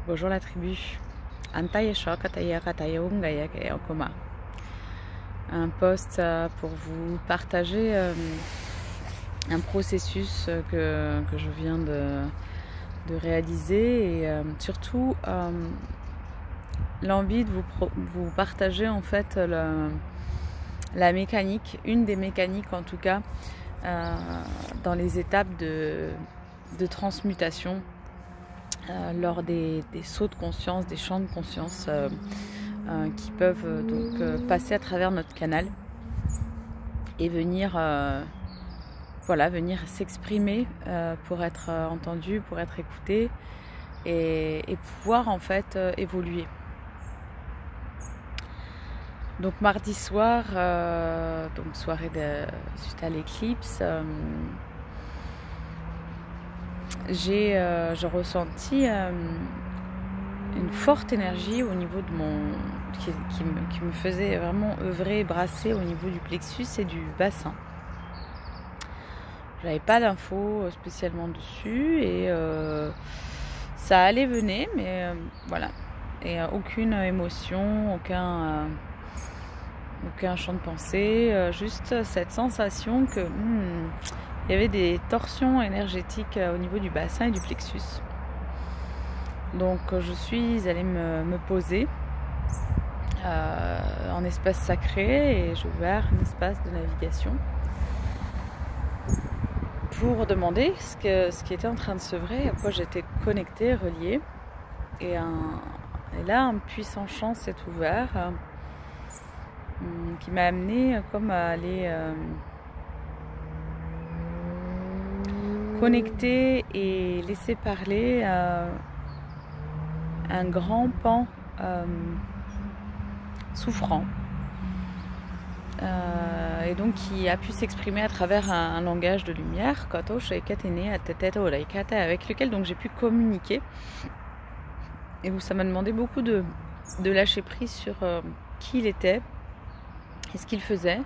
Bonjour la tribu. Un post pour vous partager un processus que je viens de réaliser et surtout l'envie de vous partager en fait la mécanique, une des mécaniques en tout cas dans les étapes de transmutation lors des sauts de conscience, des champs de conscience qui peuvent donc passer à travers notre canal et venir venir s'exprimer pour être entendu, pour être écouté et pouvoir en fait évoluer. Donc mardi soir, donc soirée suite à l'éclipse, j'ai ressenti une forte énergie au niveau de qui me faisait vraiment œuvrer, brasser au niveau du plexus et du bassin. J'avais pas d'infos spécialement dessus et ça allait venait, mais voilà. Et aucune émotion, aucun champ de pensée, juste cette sensation que il y avait des torsions énergétiques au niveau du bassin et du plexus. Donc je suis allée me poser en espace sacré et j'ai ouvert un espace de navigation pour demander ce qui était en train de s'œuvrer, à quoi j'étais connectée, reliée. Et là, un puissant champ s'est ouvert qui m'a amenée comme à aller connecter et laisser parler un grand pan souffrant et donc qui a pu s'exprimer à travers un langage de lumière avec lequel donc j'ai pu communiquer et où ça m'a demandé beaucoup de lâcher prise sur qui il était et ce qu'il faisait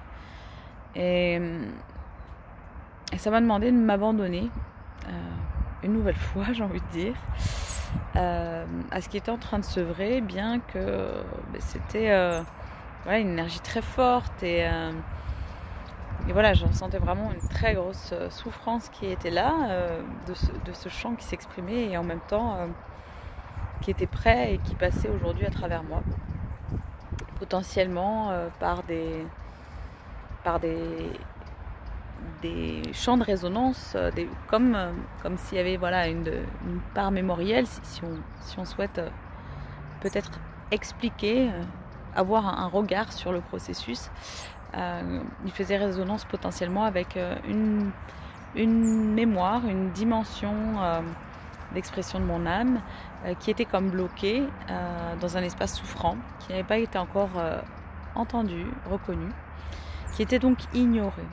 et ça m'a demandé de m'abandonner une nouvelle fois, j'ai envie de dire, à ce qui était en train de s'œuvrer, bien que c'était une énergie très forte et voilà, j'en sentais vraiment une très grosse souffrance qui était là, de ce chant qui s'exprimait et en même temps qui était prêt et qui passait aujourd'hui à travers moi, potentiellement par des champs de résonance, comme s'il y avait une part mémorielle, si on souhaite peut-être expliquer, avoir un regard sur le processus. Il faisait résonance potentiellement avec une mémoire, une dimension d'expression de mon âme qui était comme bloquée dans un espace souffrant, qui n'avait pas été encore entendu, reconnu, qui était donc ignoré.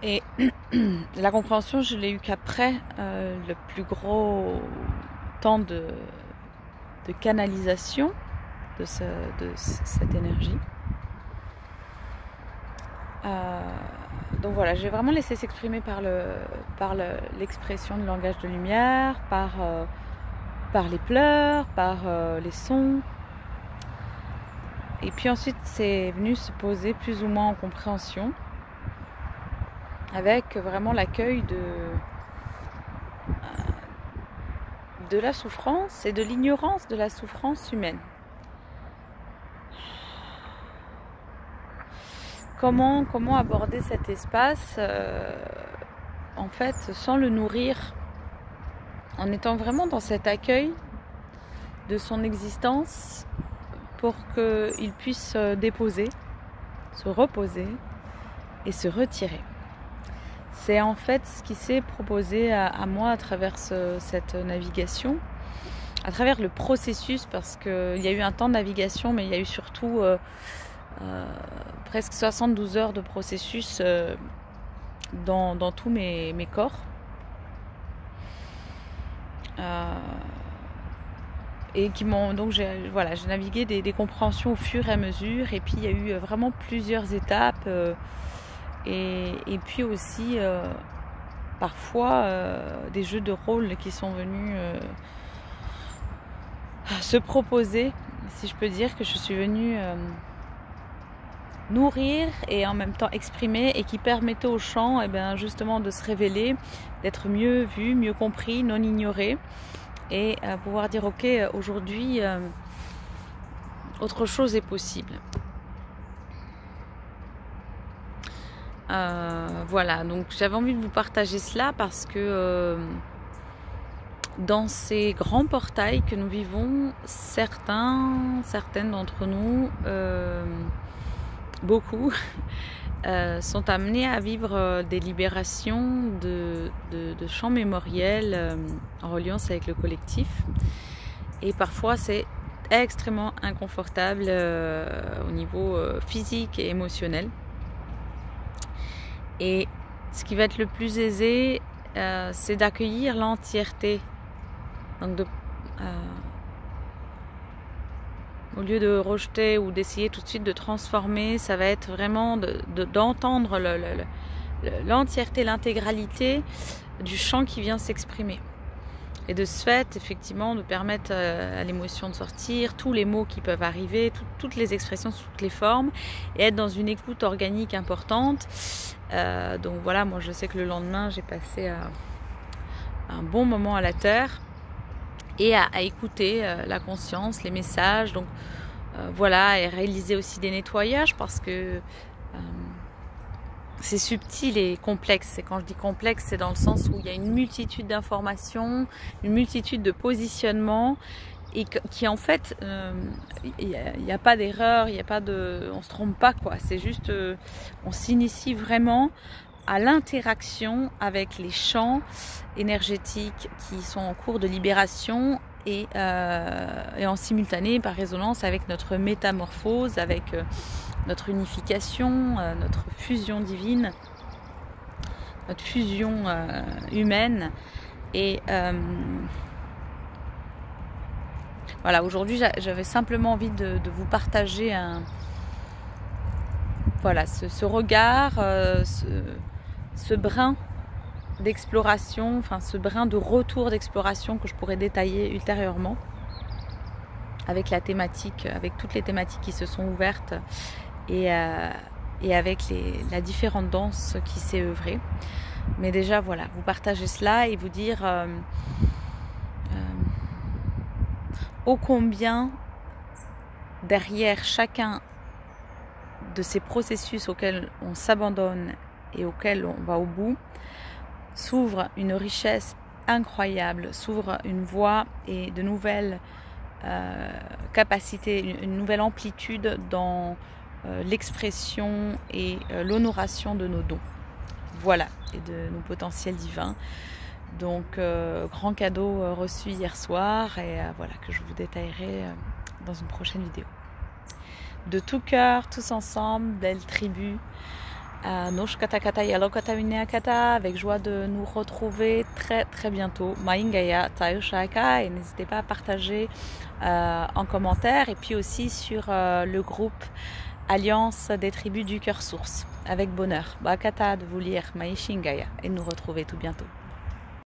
Et la compréhension, je l'ai eu qu'après le plus gros temps de canalisation de cette énergie. Donc voilà, j'ai vraiment laissé s'exprimer par l'expression de langage de lumière, par les pleurs, par les sons. Et puis ensuite, c'est venu se poser plus ou moins en compréhension, avec vraiment l'accueil de la souffrance et de l'ignorance de la souffrance humaine. Comment aborder cet espace en fait sans le nourrir, en étant vraiment dans cet accueil de son existence pour qu'il puisse se déposer, se reposer et se retirer. C'est en fait ce qui s'est proposé à moi à travers cette navigation, à travers le processus, parce qu'il y a eu un temps de navigation, mais il y a eu surtout presque 72 heures de processus dans tous mes corps. Et qui m'ont donc j'ai navigué des compréhensions au fur et à mesure, et puis il y a eu vraiment plusieurs étapes et puis aussi parfois des jeux de rôle qui sont venus se proposer, si je peux dire, que je suis venue nourrir et en même temps exprimer, et qui permettaient au chant justement de se révéler, d'être mieux vu, mieux compris, non ignoré, et pouvoir dire ok, aujourd'hui autre chose est possible. Voilà, donc j'avais envie de vous partager cela parce que dans ces grands portails que nous vivons, certaines d'entre nous, beaucoup, sont amenés à vivre des libérations de chants mémoriels en reliance avec le collectif. Et parfois c'est extrêmement inconfortable au niveau physique et émotionnel. Et ce qui va être le plus aisé, c'est d'accueillir l'entièreté. Donc au lieu de rejeter ou d'essayer tout de suite de transformer, ça va être vraiment d'entendre l'entièreté, l'intégralité du chant qui vient s'exprimer. Et de ce fait, effectivement, de permettre à l'émotion de sortir, tous les mots qui peuvent arriver, toutes les expressions sous toutes les formes, et être dans une écoute organique importante. Donc voilà, moi je sais que le lendemain, j'ai passé un bon moment à la terre et à écouter la conscience, les messages. Donc voilà, et réaliser aussi des nettoyages parce que c'est subtil et complexe. Et quand je dis complexe, c'est dans le sens où il y a une multitude d'informations, une multitude de positionnements, et qui en fait, il n'y a pas d'erreur, il n'y a pas on se trompe pas quoi. C'est juste, on s'initie vraiment à l'interaction avec les champs énergétiques qui sont en cours de libération et en simultané par résonance avec notre métamorphose, avec notre unification, notre fusion divine, notre fusion humaine. Et voilà, aujourd'hui j'avais simplement envie de vous partager ce regard, ce brin d'exploration, enfin ce brin de retour d'exploration que je pourrais détailler ultérieurement avec la thématique, avec toutes les thématiques qui se sont ouvertes et avec la différente danse qui s'est œuvrée. Mais déjà voilà, vous partagez cela et vous dire ô combien derrière chacun de ces processus auxquels on s'abandonne et auxquels on va au bout, s'ouvre une richesse incroyable, s'ouvre une voie et de nouvelles capacités, une nouvelle amplitude dans l'expression et l'honoration de nos dons. Voilà, et de nos potentiels divins. Donc, grand cadeau reçu hier soir et voilà, que je vous détaillerai dans une prochaine vidéo. De tout cœur, tous ensemble, belle tribu. Nosh kata kata yalo kata winea kata, avec joie de nous retrouver très très bientôt. Maingaya Tayoshaka, et n'hésitez pas à partager en commentaire et puis aussi sur le groupe Alliance des tribus du cœur source avec bonheur. Bakata de vous lire Maishingaya et nous retrouver tout bientôt.